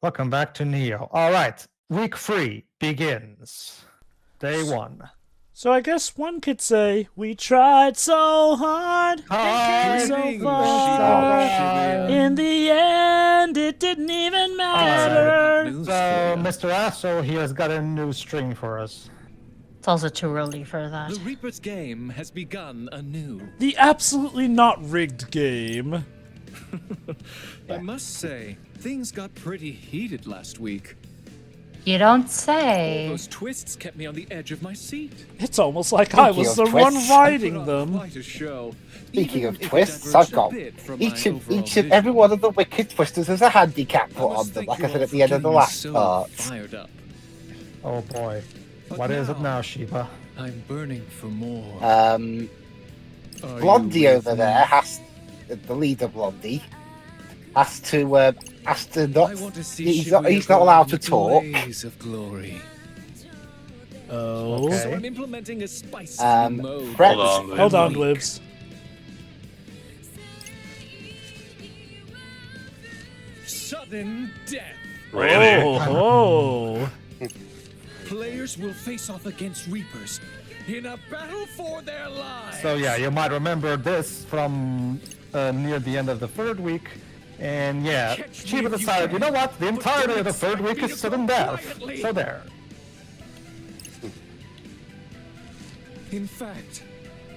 Welcome back to Neo. All right, week 3 begins. Day 1. So I guess one could say we tried so hard and came so far. In the end, it didn't even matter. So Mr. Asshole here has got a new string for us. It's also too early for that. The Reaper's game has begun anew. The absolutely not rigged game. I must say, things got pretty heated last week. You don't All say. those twists kept me on the edge of my seat. It's almost like I was the one riding them. Quite a show. Speaking even of if it twists, diverged I've a got bit from each my and overall every vision. one of the wicked twisters has a handicap put on them, like I said at the end of the last part. Fired up. Oh boy. But What is it now, Shiba? I'm burning for more. Are Blondie you over with there me? has the leader Blondie has to not. I want to see He's Shibuya not allowed to go talk. blaze of glory. Oh. Okay. So I'm implementing a spicy mode. Fred- Hold on, Dwibs. Sudden death. Oh. Players will face off against Reapers in a battle for their lives. So yeah, you might remember this from near the end of the 3rd week. And yeah, Catch me Shiba if you decided, you can, know what? The but entirety don't of the 3rd week expect me is to sudden go death. quietly. So there. In fact,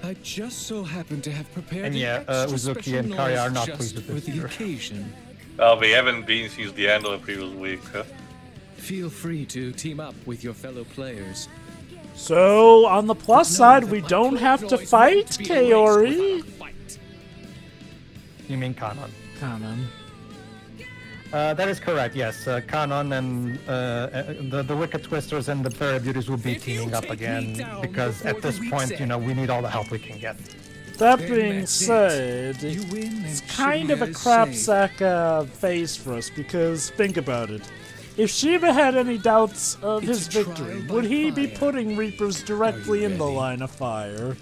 I just so happen to have prepared And an yeah, extra Uzuki special and Kari are noise not just pleased with for this the either. occasion. Well, we haven't been since the end of the previous week. Feel free to team up with your fellow players. So, on the plus Know side, that we my don't cloak have to noise fight, won't be erased Kaori. without a fight. You mean Kanon? Kanon. That is correct, yes. Kanon and the Wicked Twisters and the Fairy Beauties will be If you teaming up take me again down because before at the this week's point, you end, know, we need all the help we can get. That Then being that's it. said, You win it's and kind of a Shibuya is crap safe. sack phase for us because think about it. If Shiba had any doubts of It's his a trial victory, by would he be fire. putting Reapers directly in the ready? line of fire?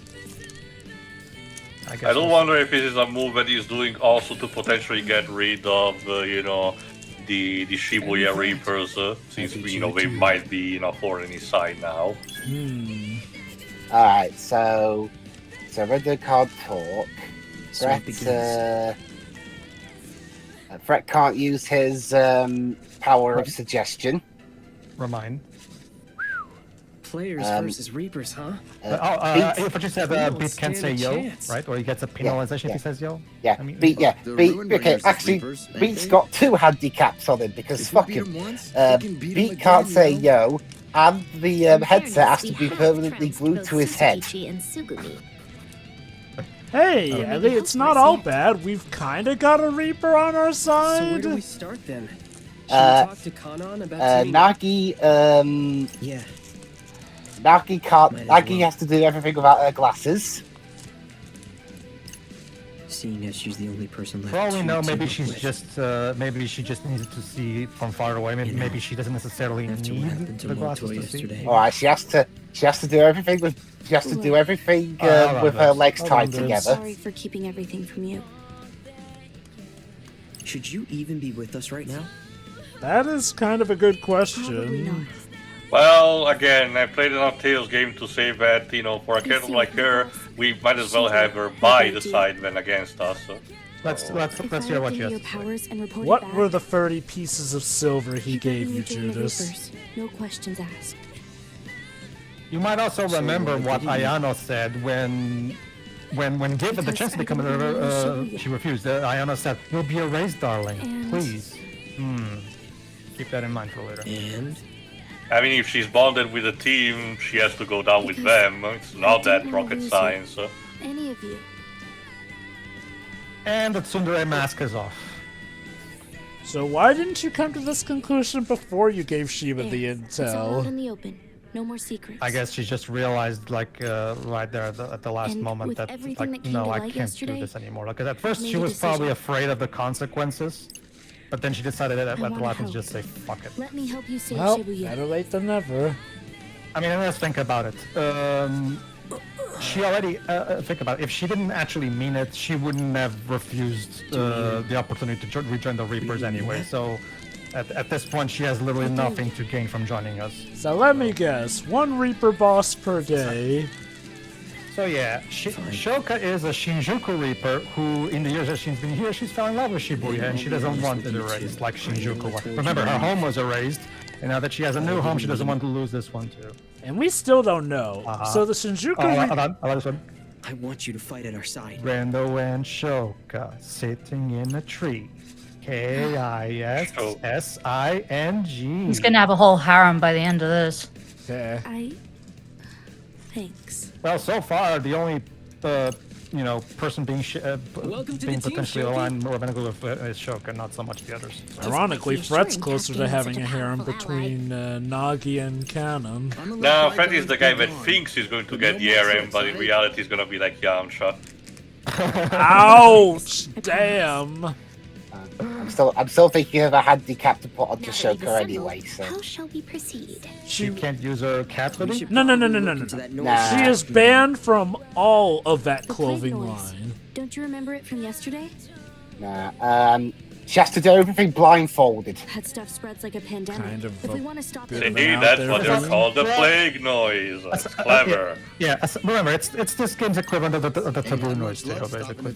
I guess I don't we'll wonder if this is a move that he's doing also to potentially get rid of, the Shibuya Reapers, since they might be thorn in his side now. Alright, so Render can't talk. Fret can't use his power of suggestion. remind. Players versus Reapers, huh? If I just said Come on, Beat can't say stand a yo, chance. right? Or he gets a penalization if he yeah. says yo? Yeah, I mean, Beat. The Okay, Ruinbringers actually, is Reapers, ain't Beat's they? got 2 handicaps on him because If we fuck beat him. 'em once, we can beat 'em Beat again, can't say you know? yo, and the headset has to be permanently glued to his head. Hey, Ellie, it's not all bad. We've kinda got a Reaper on our So where side. do we start then? Should Uh, we talk to Kanon about teaming? Nagi, Yeah. Nagi can't. Might as Nagi well. has to do everything without her glasses. Seeing as she's the only person left. For all we to know, team maybe up she's with. maybe she just needs to see from far away. Maybe, You know, maybe she doesn't necessarily after what need happened to the glasses Moto to see. yesterday. All right, she has to do everything with. She has to do everything hold on, with her Liz. legs Hold tied on, Liz. together. Sorry for keeping everything from you. Should you even be with us right now? That is kind of a good Probably question. not. Well, again, I played enough Tails game to say that, for a character like her, we might as well have her by the side than against us. Let's If hear I what give you have your to say. powers and report it What back, were the 30 pieces of silver he gave you, join the Judas? Reapers. No questions asked. You might also remember what did he- Ayano said when given the chance to become she refused. Ayano said, "You'll be erased, darling. And- Please." Keep that in mind for later. And I mean, if she's bonded with the team, she has to go down with them. It's not that rocket science. Any of you. And the tsundere mask is off. So why didn't you come to this conclusion before you gave Shiva the There. It's all out intel? in the open. No more secrets. I guess she just realized, right there at the last And moment with that, everything that came no, to I light can't yesterday, do this anymore. Because at first made she a was probably decision. afraid of the consequences, but then she decided that at the wanna last to help. just say, fuck it. Let me help you save Well, Shibuya. better late than never. I mean, let's think about it. She already, think about it. If she didn't actually mean it, she wouldn't have refused the opportunity to rejoin the Reapers anyway. So At this point, she has literally nothing to gain from joining us. So let me guess, 1 Reaper boss per day. So yeah, Shoka is a Shinjuku Reaper who, in the years that she's been here, she's fell in love with Shibuya, and she doesn't want it erased like Shinjuku was. Remember, her home was erased, and now that she has a new home, she doesn't want to lose this one too. And we still don't know. So the Shinjuku Hold on, I like this one. I want you to fight at our side. Rando and Shoka sitting in a tree. K-I-S-S-I-N-G. He's gonna have a whole harem by the end of this. Yeah. Thanks. Well, so far the only, person being being potentially aligned more romantically with is Shoka, not so much the others. Ironically, Fred's closer to having a harem between Nagi and Canon. No, Fred is the guy that thinks he's going to get the RM, but in reality he's gonna be like Yamcha. Ouch! Damn! I'm still thinking of a handicap to put onto Shoka anyway. So How shall we proceed? She can't use her cat hoodie? No. Nah. She is banned from all of that The plague clothing noise. line. Don't you remember it from yesterday? nah. She has to do everything blindfolded. That stuff spreads like a pandemic. Kind of If we a want to stop bit it, of See, an out that's there what they're thing. called, the plague noise. That's clever. Yeah, remember, it's this game's equivalent of the taboo noise tale, basically.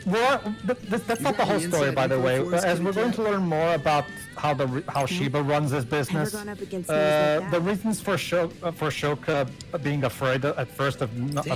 Well, that's not the whole story, by the way. As we're going to learn more about how Shiba runs his business, Ever gone up against noise like that? the reasons for Shoka being afraid at first of not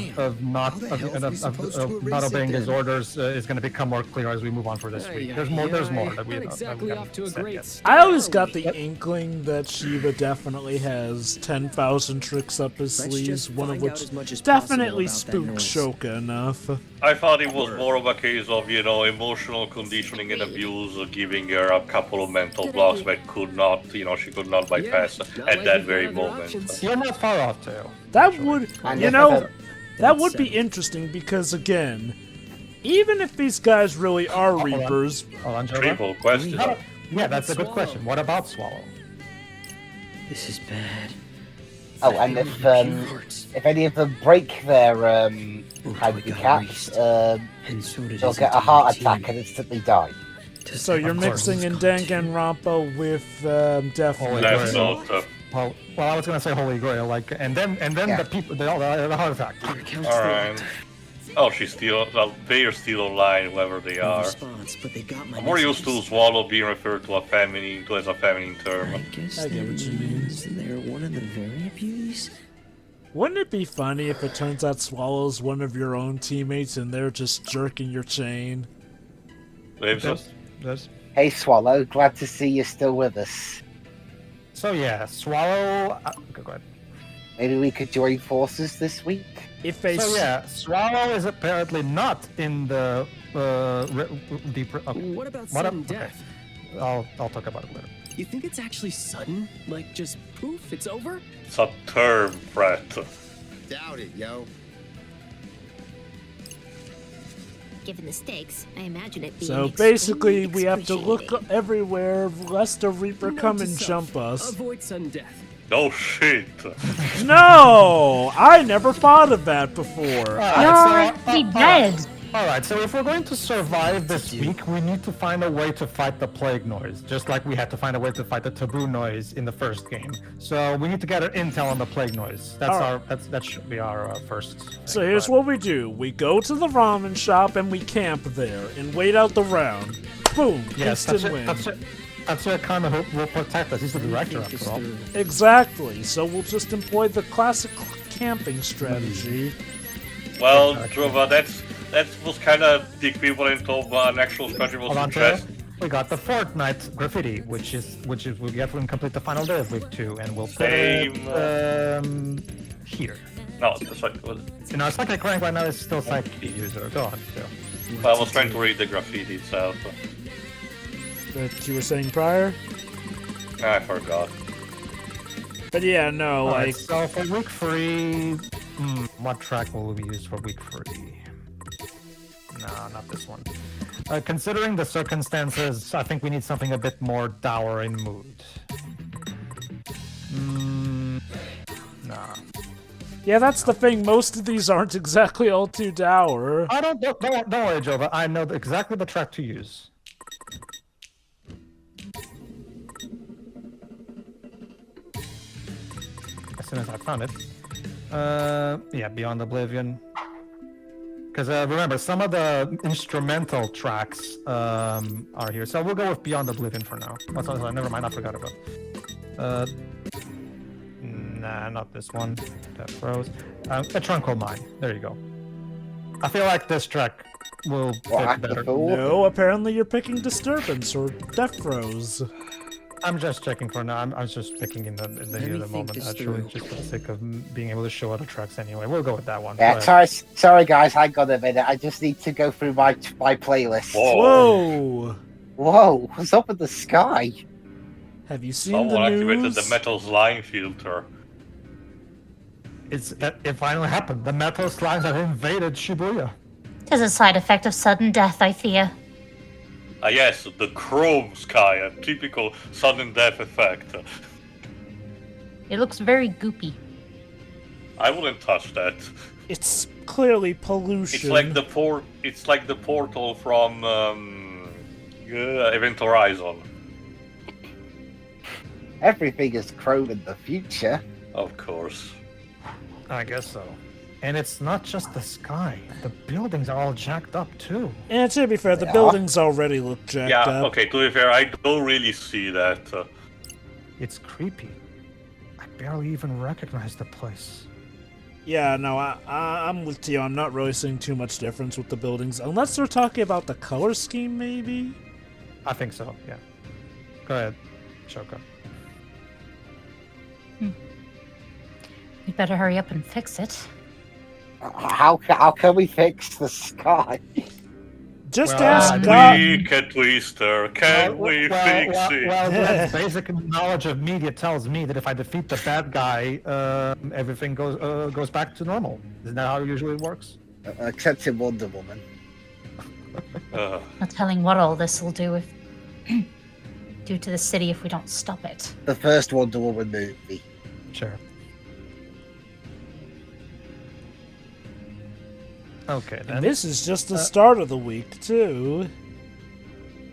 obeying his orders is going to become more clear as we move on for this week. There's more that we haven't said yet. I always got the inkling that Shiba definitely has 10,000 tricks up his sleeves, one of which definitely spooks Shoka enough. I thought it was more of a case of, emotional conditioning and abuse, giving her a couple of mental blocks that she could not bypass at that very moment. You're not far off, too. That would, And that would be interesting because, again, even if these guys really are Reapers, Hold on, Joe. Triple question. Yeah, that's a good question. What about Swallow? This is bad. Oh, and if any of them break their handicaps, And so did they'll his get a entire heart team. attack and instantly die. so you're Of course. mixing in Danganronpa with Death Holy Note. That's Grail. not. Well, I was gonna say Holy Grail, and then Yeah. the people, the heart attack. Alright. Oh, they are still online, whoever they No are. response, but they got my I'm more used to messages. Swallow being referred to as a feminine term. I guess I get what you mean. they're one of the very beauties. Wouldn't it be funny if it turns out Swallow's one of your own teammates and they're just jerking your chain? Hey, Swallow, glad to see you're still with us. So yeah, Swallow. Okay, go ahead. Maybe we could join forces this week? If they So yeah, Swallow is apparently not in the deep. What about What sudden okay. death? I'll talk about it later. You think it's actually sudden? Like just poof, it's over? It's a term, Brett. Doubt it, yo. Given the stakes, I imagine it being So extremely basically, we have to look excruciating. everywhere lest a Reaper come and Note to jump self, us. Avoid sudden death. No shit. No! I never thought of that before. You're Alright, already dead. Alright, so if we're going to survive this week, we need to find a way to fight the plague noise, just like we had to find a way to fight the taboo noise in the first game. So we need to gather intel on the plague noise. That should be our first thing. So here's what we do. We go to the ramen shop and we camp there and wait out the round. Boom! Yes, Instant win. That's what kind of will protect us. He's the director, after all. Exactly. So we'll just employ the classic camping strategy. Well, Druva, that was kind of the equivalent of an actual strategy was Hold on, success. we got the Fortnite graffiti, which is we get when we complete the final day of week 2, and we'll put Same. it here. No, that's what it was. Psychic rank right now is still Psychic user. Go on, Joe. Well, I was trying to read the graffiti itself. That you were saying prior? I forgot. But yeah, no, Alright, like... so for week 3, what track will we use for week 3? No, not this one. Considering the circumstances, I think we need something a bit more dour in mood. Nah. Yeah, that's the thing. Most of these aren't exactly all too dour. Don't worry, Jova. I know exactly the track to use. soon as I found it. Yeah, Beyond Oblivion. Because remember, some of the instrumental tracks are here, so we'll go with Beyond Oblivion for now. Oh, sorry, never mind, I forgot about. Nah, not this one. That froze. A Tranquil Mine. There you go. I feel like this track will fit better. No, apparently you're picking Disturbance or Death Throes. I'm just checking for now. I was just picking in the heat of the moment, actually, just for the sake of being able to show other tracks anyway. We'll go with that one. Yeah, sorry guys, hang on a minute. I just need to go through my playlist. Whoa! Whoa, what's up with the sky? Have you seen Someone the activated news? the metal slime filter. It finally happened. The metal slimes have invaded Shibuya. Tis a side effect of sudden death, I fear. Yes, the chrome sky, a typical sudden death effect. It looks very goopy. I wouldn't touch that. It's clearly pollution. It's like the portal from Event Horizon. Everything is chrome in the future. Of course. I guess so. And it's not just the sky. The buildings are all jacked up, too. And to be fair, the buildings already look jacked up. Yeah, okay, to be fair, I don't really see that. It's creepy. I barely even recognize the place. Yeah, no, I'm with you. I'm not really seeing too much difference with the buildings. Unless they're talking about the color scheme, maybe? I think so, yeah. Go ahead, Shoko. You better hurry up and fix it. How can we fix the sky? Just Well, ask God. Twister, can we fix it? Well, the basic knowledge of media tells me that if I defeat the bad guy, everything goes back to normal. Isn't that how it usually works? Except in Wonder Woman. No telling what all this will do to the city if we don't stop it. The first Wonder Woman movie. Sure. Okay, then. And this is just the start of the week, too.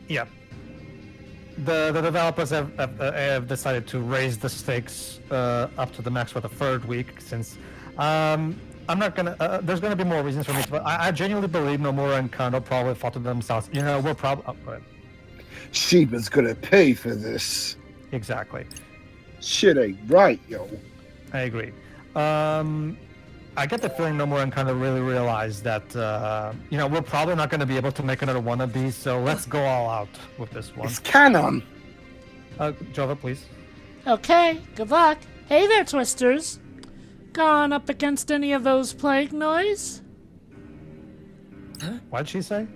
Yeah. The developers have decided to raise the stakes up to the max for the third week, since I'm not gonna. There's gonna be more reasons for me, but I genuinely believe Nomura and Kano probably thought to themselves, we're probably. Oh, go ahead. Shiba's gonna pay for this. Exactly. Shit ain't right, yo. I agree. I get the feeling Nomura and Kano really realized that, we're probably not going to be able to make another one of these, so let's go all out with this one. It's canon. Jova, please. Okay, good luck. Hey there, Twisters. Gone up against any of those plague noise? Huh? What'd she say?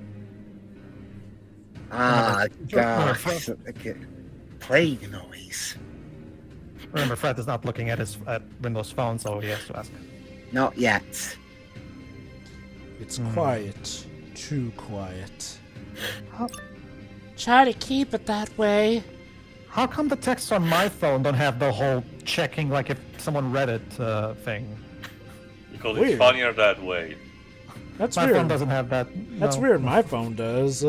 Gosh. Plague noise. Remember, Fred is not looking at Windows Phone, so he has to ask. Not yet. It's quiet. Too quiet. Try to keep it that way. How come the texts on my phone don't have the whole checking, like if someone read it thing? Because Weird. it's funnier that way. That's My weird. phone doesn't have that. That's no. weird. My phone does.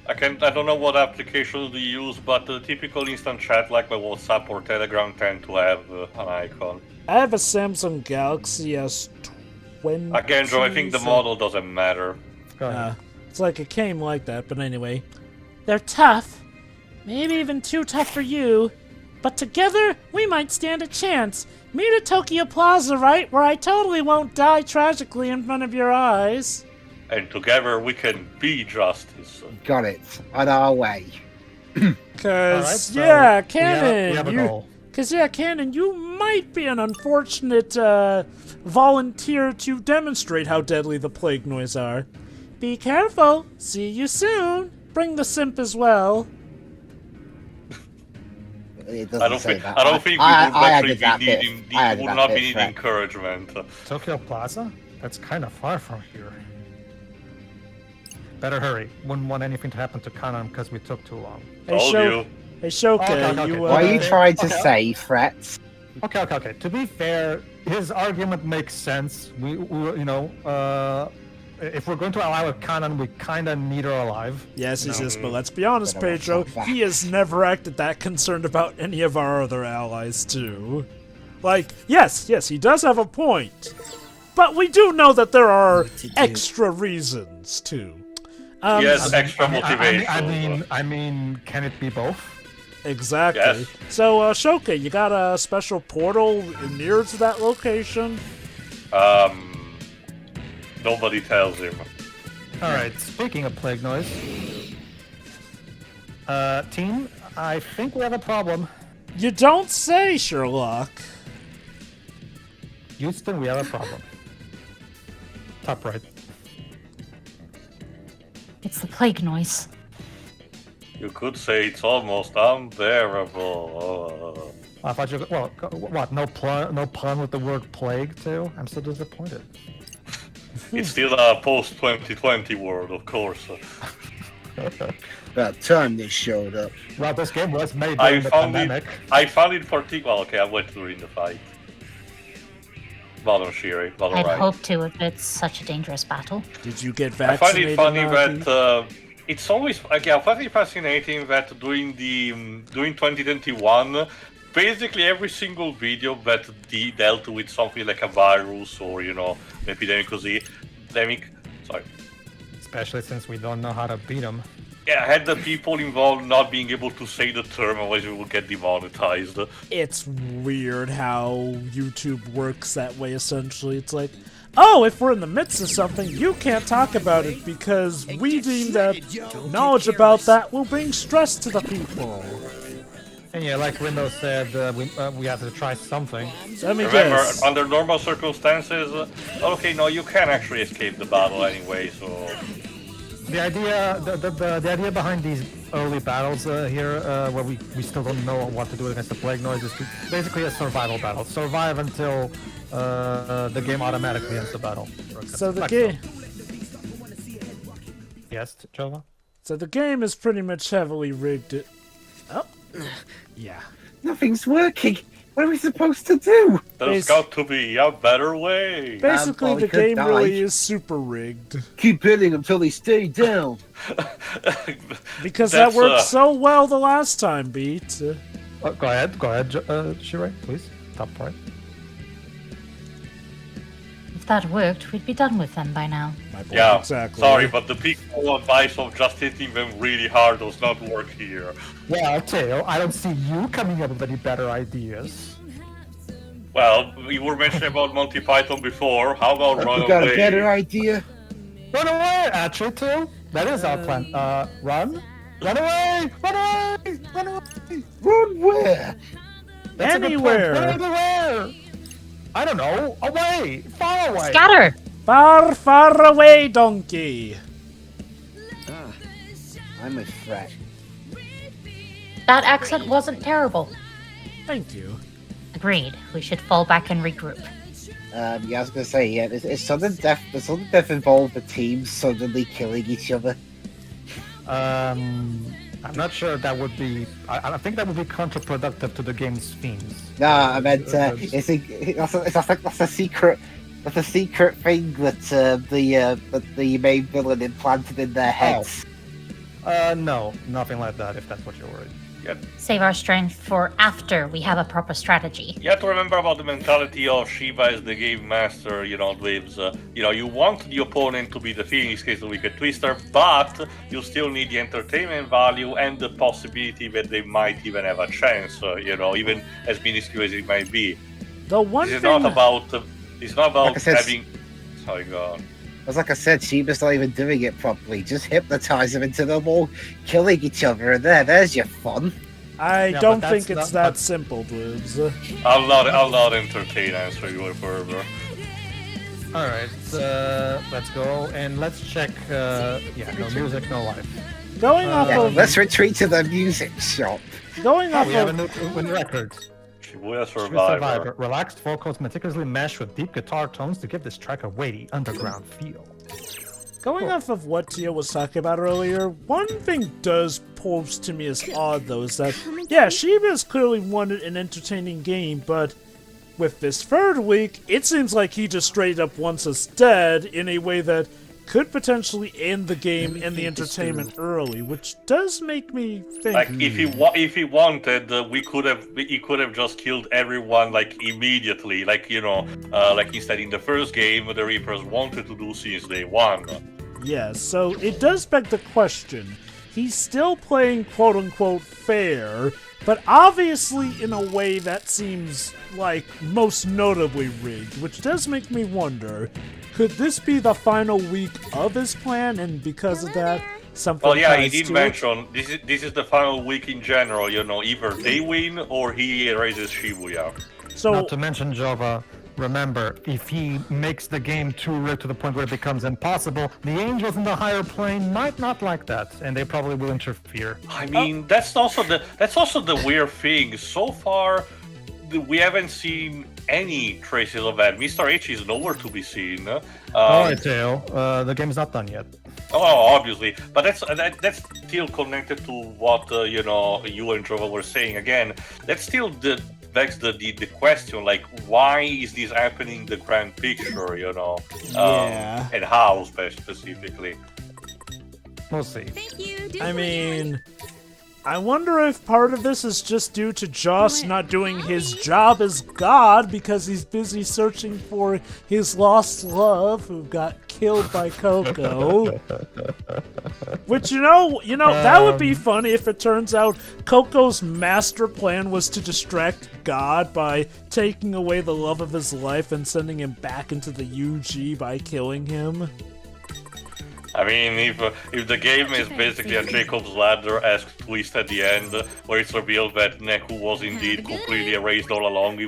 I don't know what applications they use, but the typical instant chat like my WhatsApp or Telegram tend to have an icon. I have a Samsung Galaxy S20. Again, Joe, I think the model doesn't matter. Go ahead. It's like it came like that, but anyway. They're tough. Maybe even too tough for you. But together, we might stand a chance. Meet at Tokyo Plaza, right? Where I totally won't die tragically in front of your eyes. And together we can be justice. Got it. On our way. Cause, so yeah, we Cannon, have a goal. Cannon, you might be an unfortunate volunteer to demonstrate how deadly the plague noise are. Be careful. See you soon. Bring the simp as well. It I don't think we would not be needing encouragement. Tokyo Plaza? That's kind of far from here. Better hurry. Wouldn't want anything to happen to Kanan because we took too long. Hey, Shoka, Okay. you. What are you trying to say, threats? Okay. To be fair, his argument makes sense. If we're going to ally with Kanan, we kind of need her alive. Yes, he says, but let's be honest, Pedro. He has never acted that concerned about any of our other allies, too. Like, yes, he does have a point. But we do know that there are extra reasons, too. Yes, extra motivation. I mean, can it be both? Exactly. Yes. So, Shoka, you got a special portal near to that location? Nobody tells him. Alright, speaking of plague noise. Team, I think we have a problem. You don't say, Sherlock. Houston, we have a problem. Top right. It's the plague noise. You could say it's almost unbearable. I thought you. Well, what? No pun with the word plague too. I'm so disappointed. It's still a post-2020 world, of course. About time they showed up. Well, this game was made during the pandemic. I found it well, okay, I went during the fight. Bottom Shiri, bottom I'd right. hope to if it's such a dangerous battle. Did you get I find vaccinated? it funny that it's always I find it fascinating that during 2021, basically every single video that dealt with something like a virus or an epidemic, Especially since we don't know how to beat them. Yeah, I had the people involved not being able to say the term, otherwise we would get demonetized. It's weird how YouTube works that way, essentially. It's like, oh, if we're in the midst of something, you can't talk about it because we deem that knowledge about that will bring stress to the people. And yeah, like Windows said, we have to try something. Let me Remember, guess. under normal circumstances, okay, no, you can actually escape the battle anyway, so... The idea behind these early battles here, where we still don't know what to do against the plague noise, is basically a survival battle. Survive until the game automatically ends the battle. So the game... Yes, Jova? So the game is pretty much heavily rigged. Oh, yeah. Nothing's working. What are we supposed to do? There's got to be a better way. Basically, well, the we could game die. really is super rigged. Keep hitting until they stay down. Because that worked so well the last time, Beat. Go ahead, Shirai, please. Top right. If that worked, we'd be done with them by now. Yeah, exactly. sorry, but the people advice of just hitting them really hard does not work here. Well, Teo, I don't see you coming up with any better ideas. Well, we were mentioning about Monty Python before. How about run You got away? a better idea? Run away, actually, Teo. That is our plan. Run. Run away! Run away! Run away! Run where? That's a good Anywhere. plan. Run anywhere! I don't know. Away! Far away! Scatter! Far, far away, donkey! I'm a threat. That accent wasn't terrible. Thank you. Agreed. We should fall back and regroup. Yeah, I was gonna say, yeah, is sudden death involve the teams suddenly killing each other? I'm not sure that would be. I think that would be counterproductive to the game's themes. Nah, I meant that's a secret. That's a secret thing that the main villain implanted in their heads. No, nothing like that. If that's what you're worried. Save our strength for after we have a proper strategy. You have to remember about the mentality of Shiva as the game master, lives. You want the opponent to be defeated, in this case the Wicked Twister, but you still need the entertainment value and the possibility that they might even have a chance, even as minuscule as it might be. The one It's thing... not about Like I said, having... Sorry, go on. As like I said, Sheba's not even doing it properly. Just hypnotize them into them all killing each other, and there's your fun. I Yeah, don't but think that's it's not- that simple, Bloobs. I'll not entertain answering you further. All right, let's go and let's check. No music, no life. Going off Yeah, of... let's retreat to the music shop. Going off We have a of... new record. Shibuya Survivor. Survivor. Relaxed vocals meticulously meshed with deep guitar tones to give this track a weighty underground feel. Going off of what Tia was talking about earlier, one thing does pose to me as odd, though, is that, yeah, Shiba's clearly wanted an entertaining game, but with this third week, it seems like he just straight up wants us dead in a way that could potentially end the game and the entertainment early, which does make me think. Like if he wanted, he could have just killed everyone like immediately. Like like he said in the first game, the Reapers wanted to do since day one. Yeah, so it does beg the question. He's still playing quote-unquote fair, but obviously in a way that seems like most notably rigged, which does make me wonder, could this be the final week of his plan, and because of that, something Well, yeah, he ties did to mention this is the final week in general, either they win or he erases Shibuya. So, Not to mention, Jova, remember, if he makes the game too rigged to the point where it becomes impossible, the angels in the higher plane might not like that, and they probably will interfere. I mean, that's also the weird thing. So far, we haven't seen any traces of that. Mr. H is nowhere to be seen. Alright, Tail. The game's not done yet. Oh, obviously, but that's still connected to what you and Jova were saying. Again, that's still begs the question, like, why is this happening in the grand picture? Yeah. And how specifically? We'll see. Thank you. I mean, I wonder if part of this is just due to Joss not doing his job as God because he's busy searching for his lost love who got killed by Coco. Which, that would be funny if it turns out Coco's master plan was to distract God by taking away the love of his life and sending him back into the UG by killing him. I mean, if the game is basically a Jacob's Ladder-esque twist at the end, where it's revealed that Neku was indeed completely erased all along,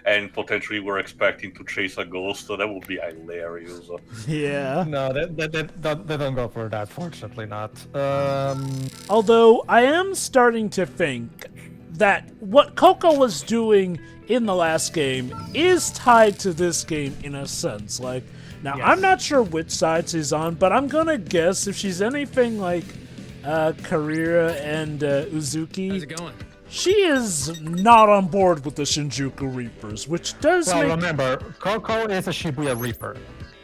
and potentially were expecting to chase a ghost, that would be hilarious. Yeah. No, they don't go for that, fortunately not. Although, I am starting to think that what Coco was doing in the last game is tied to this game in a sense. Like, now, yes. I'm not sure which side she's on, but I'm gonna guess if she's anything like Karira and Uzuki, How's it going? she is not on board with the Shinjuku Reapers, which does Well, make... remember, Coco is a Shibuya Reaper,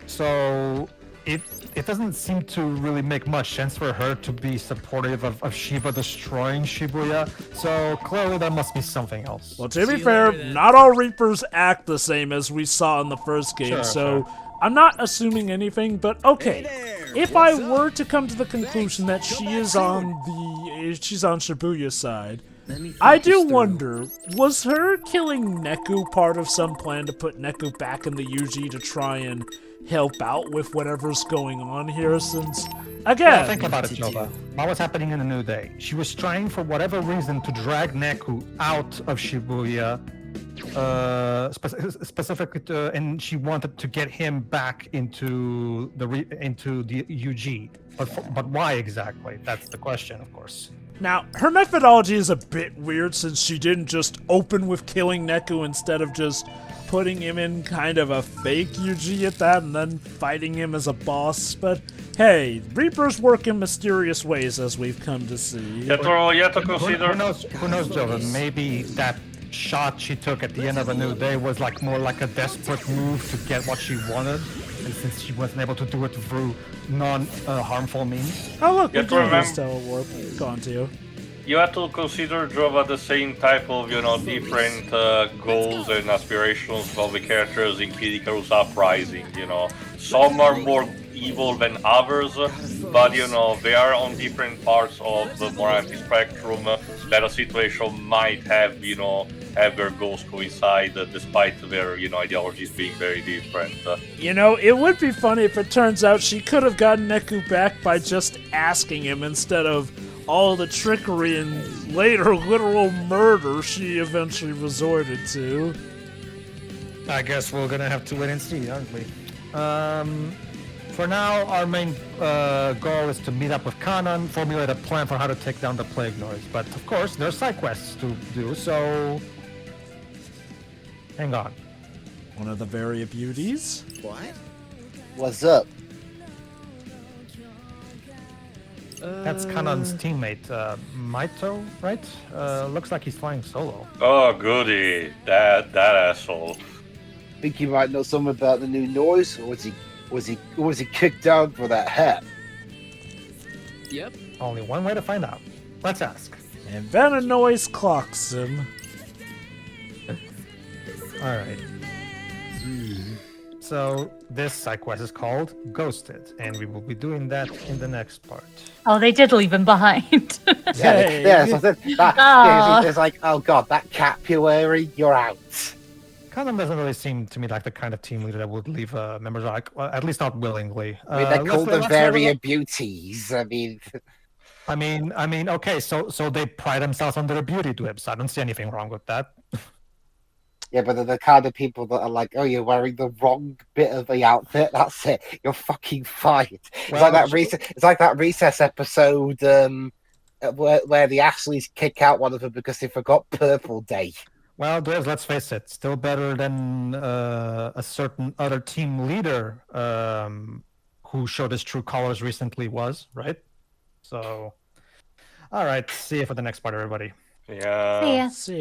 so it doesn't seem to really make much sense for her to be supportive of Shiva destroying Shibuya, so clearly there must be something else. Well, to be fair, not all Reapers act the same as we saw in the first game, Sure, so... sure. I'm not assuming anything, but okay. If I were to come to the conclusion that she's on Shibuya's side, I do wonder, was her killing Neku part of some plan to put Neku back in the UG to try and help out with whatever's going on here, since, again... Well, think about it, Jova. What was happening in A New Day? She was trying, for whatever reason, to drag Neku out of Shibuya, specifically, and she wanted to get him back into the UG. But why exactly? That's the question, of course. Now, her methodology is a bit weird since she didn't just open with killing Neku instead of just putting him in kind of a fake UG at that and then fighting him as a boss. But hey, Reapers work in mysterious ways, as we've come to see. You have to consider... Who knows, Jova? Maybe that shot she took at the end of A New Day was more like a desperate move to get what she wanted, and since she wasn't able to do it through non-harmful means. Oh look, you we do this telewarp. Gone to you. You have to consider, Jova, the same type of, different goals and aspirations of the characters in Kid Icarus Uprising, Some are more evil than others, but, they are on different parts of the morality spectrum that a situation might have, have their goals coincide despite their, ideologies being very different. It would be funny if it turns out she could have gotten Neku back by just asking him instead of all the trickery and later literal murder she eventually resorted to. I guess we're gonna have to wait and see, aren't we? For now, our main goal is to meet up with Kanan, formulate a plan for how to take down the Plague Noise. But of course, there are side quests to do, so hang on. One of the Varia Beauties? What? What's up? That's Kanan's teammate, Maito, right? Looks like he's flying solo. Oh, goody. That asshole. Think you might know something about the new noise, or Was he kicked down for that hat? Yep. Only one way to find out. Let's ask. And then a noise clocks him. All right. So this side quest is called Ghosted, and we will be doing that in the next part. Oh, they did leave him behind. Yeah, so it's like, oh god, that cap you're wearing, you're out. Connor doesn't really seem to me like the kind of team leader that would leave members, like, well, at least not willingly. I mean, they call them various beauties. I mean, okay, so they pride themselves on their beauty dwibs. I don't see anything wrong with that. Yeah, but they're the kind of people that are like, oh, you're wearing the wrong bit of the outfit. That's it. You're fucking fired. It's like that recess episode where the Ashleys kick out one of them because they forgot Purple Day. Well, Dwebs, let's face it, still better than a certain other team leader who showed his true colors recently was, right? So, all right, see you for the next part, everybody. Yeah. See ya. See ya.